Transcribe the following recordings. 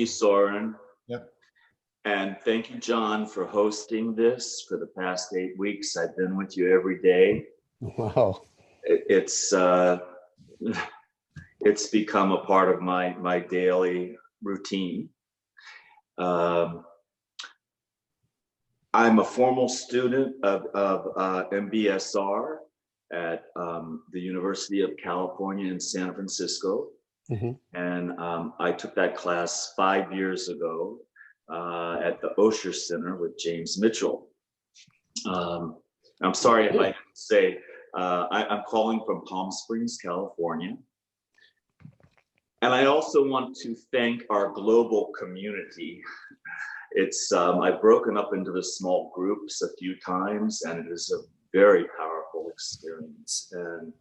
you, Soren. Yep. And thank you, Jon, for hosting this for the past 8 weeks. I've been with you every day. Wow. It's become a part of my daily routine. I'm a formal student of MBSR at the University of California in San Francisco. Mm-hmm. And I took that class 5 years ago at the Osher Center with James Mitchell. I'm sorry if I say, I'm calling from Palm Springs, California. And I also want to thank our global community. It's I've broken up into the small groups a few times, and it is a very powerful experience. And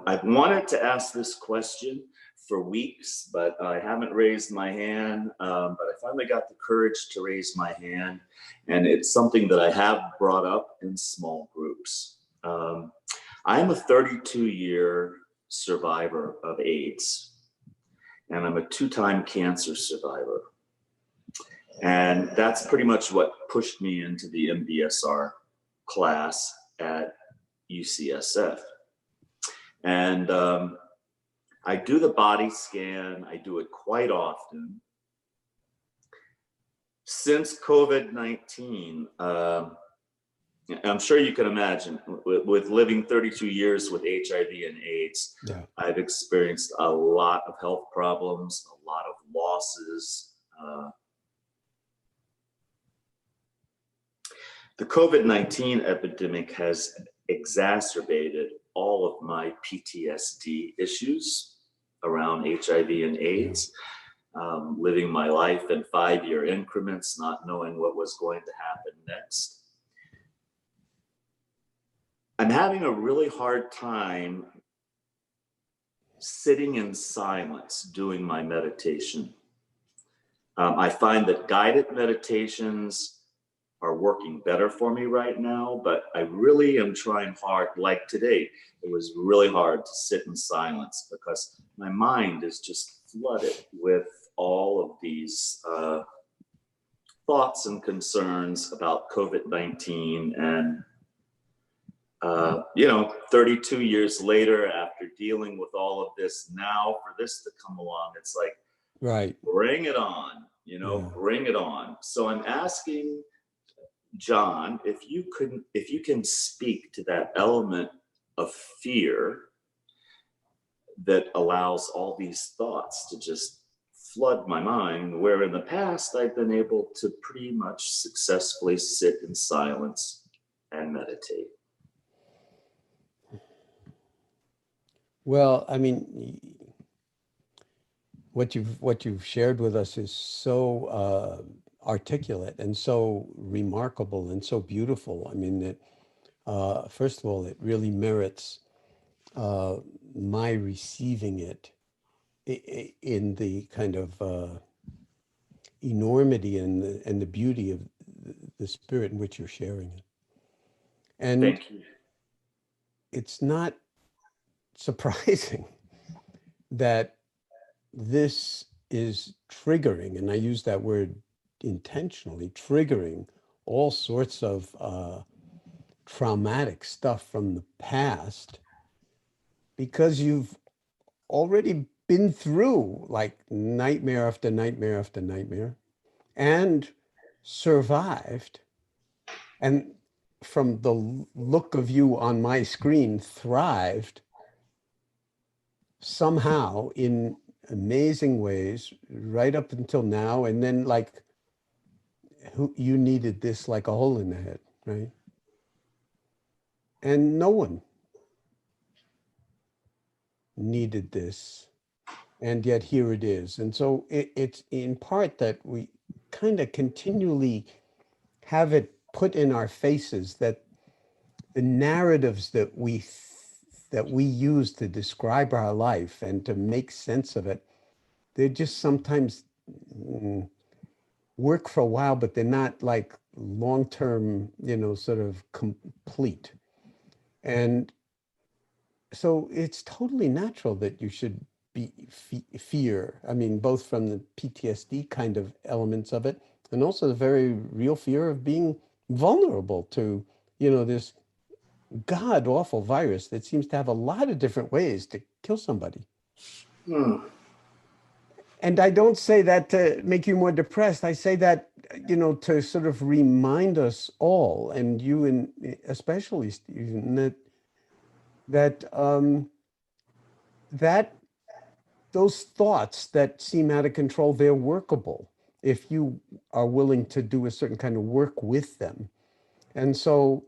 I've wanted to ask this question for weeks, but I haven't raised my hand, but I finally got the courage to raise my hand, and it's something that I have brought up in small groups. I'm a 32-year survivor of AIDS, and I'm a 2-time cancer survivor. And that's pretty much what pushed me into the MBSR class at UCSF. And I do the body scan. I do it quite often. Since COVID-19, I'm sure you can imagine, with living 32 years with HIV and AIDS, Yeah. I've experienced a lot of health problems, a lot of losses. The COVID-19 epidemic has exacerbated all of my PTSD issues around HIV and AIDS, living my life in 5-year increments, not knowing what was going to happen next. I'm having a really hard time sitting in silence doing my meditation. I find that guided meditations are working better for me right now, but I really am trying hard. Like today, it was really hard to sit in silence because my mind is just flooded with all of these thoughts and concerns about COVID-19. And, 32 years later, after dealing with all of this, now for this to come along, it's like, Right. Bring it on, bring it on. So I'm asking Jon, if you can speak to that element of fear that allows all these thoughts to just flood my mind, where in the past I've been able to pretty much successfully sit in silence and meditate. Well, I mean, what you've shared with us is so articulate and so remarkable and so beautiful. I mean, that first of all, it really merits my receiving it in the kind of enormity and the beauty of the spirit in which you're sharing it. And thank you. It's not surprising that this is triggering, and I use that word intentionally, triggering all sorts of traumatic stuff from the past, because you've already been through like nightmare after nightmare after nightmare and survived. And from the look of you on my screen, thrived somehow in amazing ways right up until now. And then like you needed this like a hole in the head, right? And no one needed this. And yet here it is. And so it's in part that we kind of continually have it put in our faces that the narratives that we use to describe our life and to make sense of it, they just sometimes work for a while, but they're not like long-term, sort of complete. And so it's totally natural that you should fear. I mean, both from the PTSD kind of elements of it, and also the very real fear of being vulnerable to, this god awful virus that seems to have a lot of different ways to kill somebody. Hmm. And I don't say that to make you more depressed. I say that, to sort of remind us all, and you and especially Stephen, that that those thoughts that seem out of control, they're workable if you are willing to do a certain kind of work with them. And so,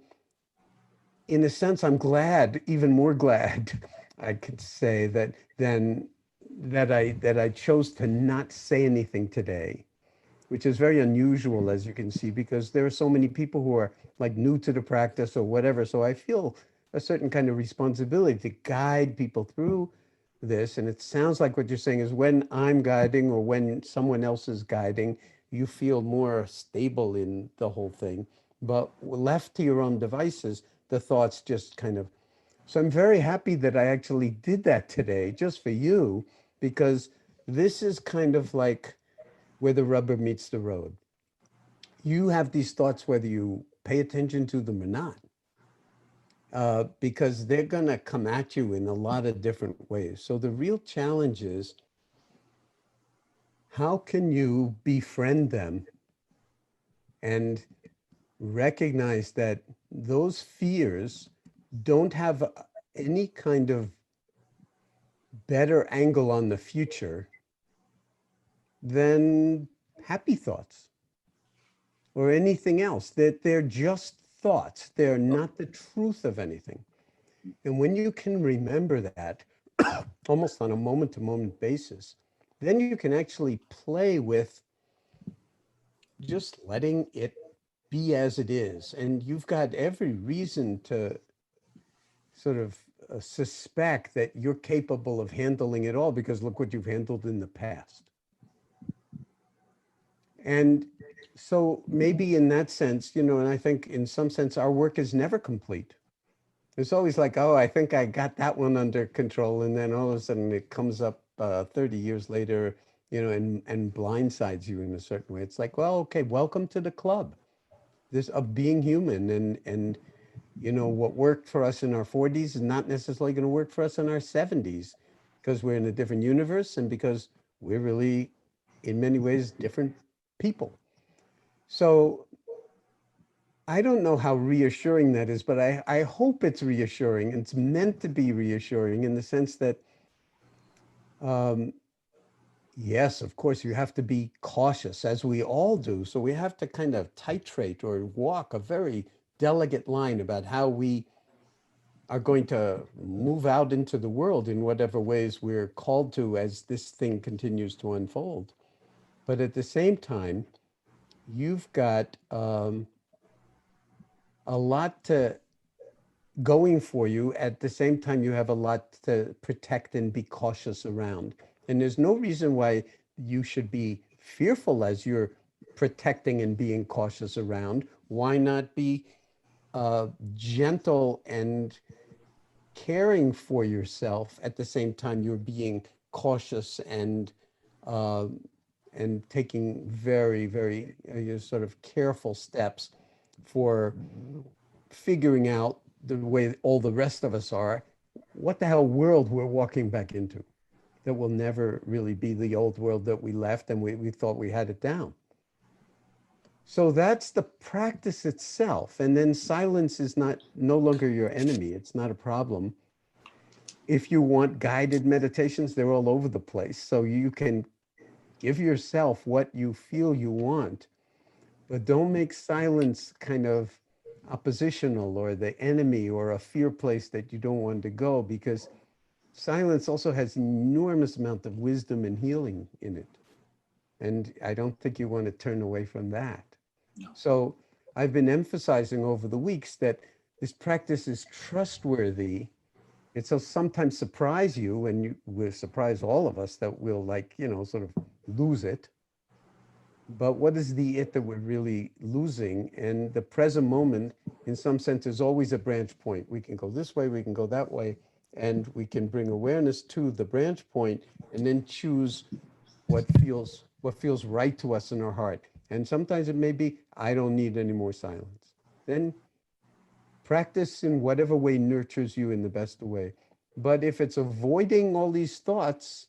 in a sense, I'm glad, even more glad, I could say that I chose to not say anything today, which is very unusual, as you can see, because there are so many people who are like new to the practice or whatever. So I feel a certain kind of responsibility to guide people through this. And it sounds like what you're saying is when I'm guiding or when someone else is guiding, you feel more stable in the whole thing. But left to your own devices, the thoughts just kind of. So I'm very happy that I actually did that today just for you, because this is kind of like where the rubber meets the road. You have these thoughts whether you pay attention to them or not, because they're going to come at you in a lot of different ways. So the real challenge is, how can you befriend them and recognize that those fears don't have any kind of better angle on the future than happy thoughts or anything else, that they're just thoughts. They're not the truth of anything. And when you can remember that almost on a moment to moment basis, then you can actually play with just letting it be as it is. And you've got every reason to sort of suspect that you're capable of handling it all, because look what you've handled in the past. And so maybe in that sense, and I think in some sense our work is never complete. It's always like, oh, I think I got that one under control. And then all of a sudden it comes up 30 years later, and blindsides you in a certain way. It's like, well, okay, welcome to the club. This of being human, and what worked for us in our 40s is not necessarily going to work for us in our 70s, because we're in a different universe and because we're really, in many ways, different people. So I don't know how reassuring that is, but I hope it's reassuring. It's meant to be reassuring in the sense that, um, yes, of course, you have to be cautious, as we all do. So we have to kind of titrate or walk a very delicate line about how we are going to move out into the world in whatever ways we're called to as this thing continues to unfold. But at the same time, you've got a lot to going for you. At the same time, you have a lot to protect and be cautious around. And there's no reason why you should be fearful as you're protecting and being cautious around. Why not be gentle and caring for yourself at the same time you're being cautious uh, and taking very, very sort of careful steps for figuring out the way all the rest of us are, what the hell world we're walking back into that will never really be the old world that we left and we thought we had it down. So that's the practice itself. And then silence is no longer your enemy. It's not a problem. If you want guided meditations, they're all over the place. So you can give yourself what you feel you want, but don't make silence kind of oppositional or the enemy or a fear place that you don't want to go, because silence also has enormous amount of wisdom and healing in it. And I don't think you want to turn away from that. No. So I've been emphasizing over the weeks that this practice is trustworthy. It'll sometimes surprise you, and you will surprise all of us that we'll sort of lose it. But what is the it that we're really losing? And the present moment, in some sense, is always a branch point. We can go this way, we can go that way. and we can bring awareness to the branch point and then choose what feels right to us in our heart. And sometimes it may be, I don't need any more silence. Then practice in whatever way nurtures you in the best way. But if it's avoiding all these thoughts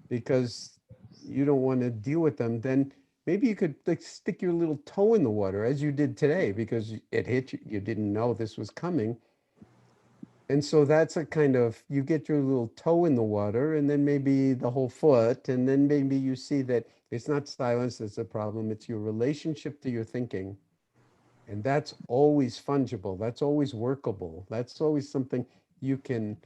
because you don't want to deal with them, then maybe you could like stick your little toe in the water as you did today because it hit you. You didn't know this was coming. And so that's a kind of, you get your little toe in the water and then maybe the whole foot. And then maybe you see that it's not silence that's a problem. It's your relationship to your thinking. And that's always fungible. That's always workable. That's always something you can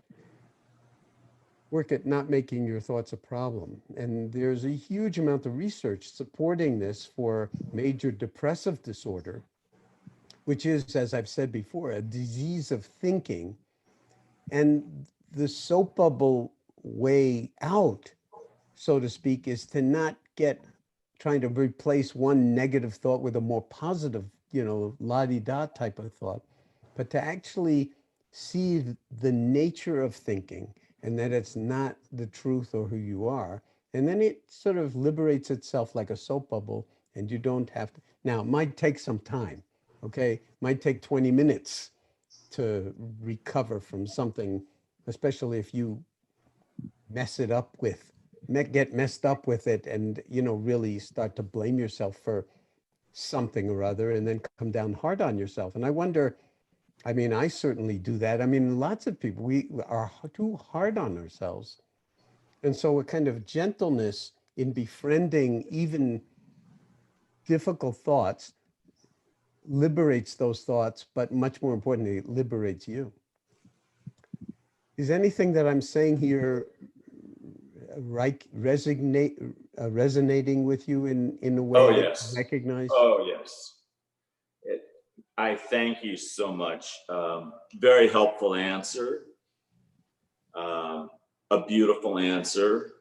work at, not making your thoughts a problem. And there's a huge amount of research supporting this for major depressive disorder, which is, as I've said before, a disease of thinking. And the soap bubble way out, so to speak, is to not get trying to replace one negative thought with a more positive, la-di-da type of thought, but to actually see the nature of thinking and that it's not the truth or who you are. And then it sort of liberates itself like a soap bubble, and you don't have to. Now, it might take some time, okay? Might take 20 minutes to recover from something, especially if you mess it up with, get messed up with it and, really start to blame yourself for something or other and then come down hard on yourself. And I wonder, I mean, I certainly do that. I mean, lots of people, we are too hard on ourselves. And so a kind of gentleness in befriending even difficult thoughts liberates those thoughts, but much more importantly, liberates you. Is anything that I'm saying here resonating with you in a way Oh, that you yes. recognize? Oh, yes. I thank you so much. Very helpful answer. A beautiful answer.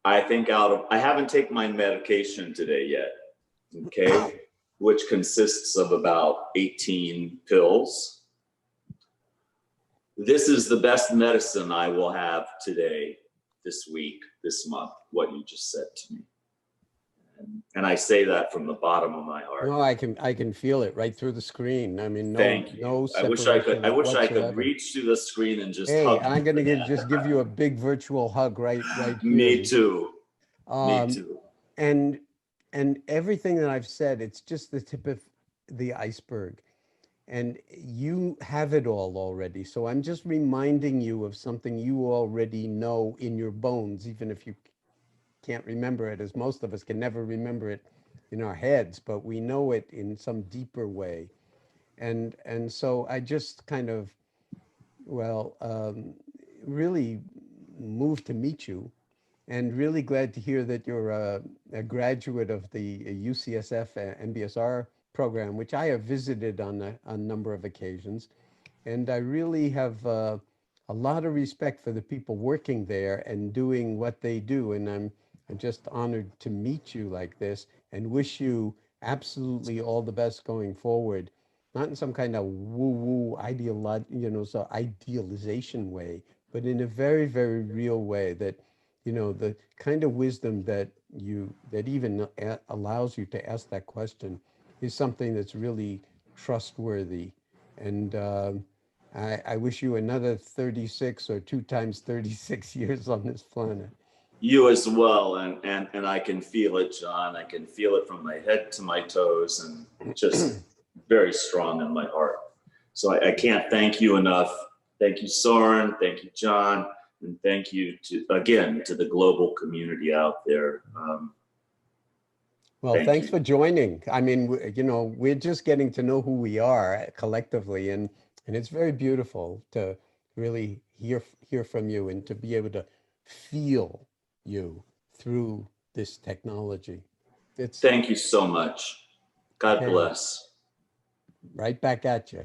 I think I haven't taken my medication today yet, okay, which consists of about 18 pills. This is the best medicine I will have today, this week, this month, what you just said to me. And I say that from the bottom of my heart. No, I can feel it right through the screen. I mean, Thank you. no I wish I could whatsoever. reach through the screen and just Hey, hug you. I'm gonna just give you a big virtual hug right here. Me too. Me Um, too. and everything that I've said, it's just the tip of the iceberg. And you have it all already. So I'm just reminding you of something you already know in your bones, even if you can't remember it, as most of us can never remember it in our heads, but we know it in some deeper way. And so I just kind of, well, really moved to meet you, and really glad to hear that you're a graduate of the UCSF MBSR program, which I have visited on a number of occasions. And I really have a lot of respect for the people working there and doing what they do. And I'm just honored to meet you like this and wish you absolutely all the best going forward. Not in some kind of woo-woo so idealization way, but in a very, very real way that, the kind of wisdom that even allows you to ask that question is something that's really trustworthy. And I wish you another 36 or 2 times 36 years on this planet. You as well, and I can feel it, Jon. I can feel it from my head to my toes, and just very strong in my heart. So I can't thank you enough. Thank you, Soren. Thank you, Jon, and thank you to the global community out there. Well, thanks you. for joining. I mean, we're just getting to know who we are collectively, and it's very beautiful to really hear from you and to be able to feel you through this technology. Thank you so much. God Okay. bless. Right back at you.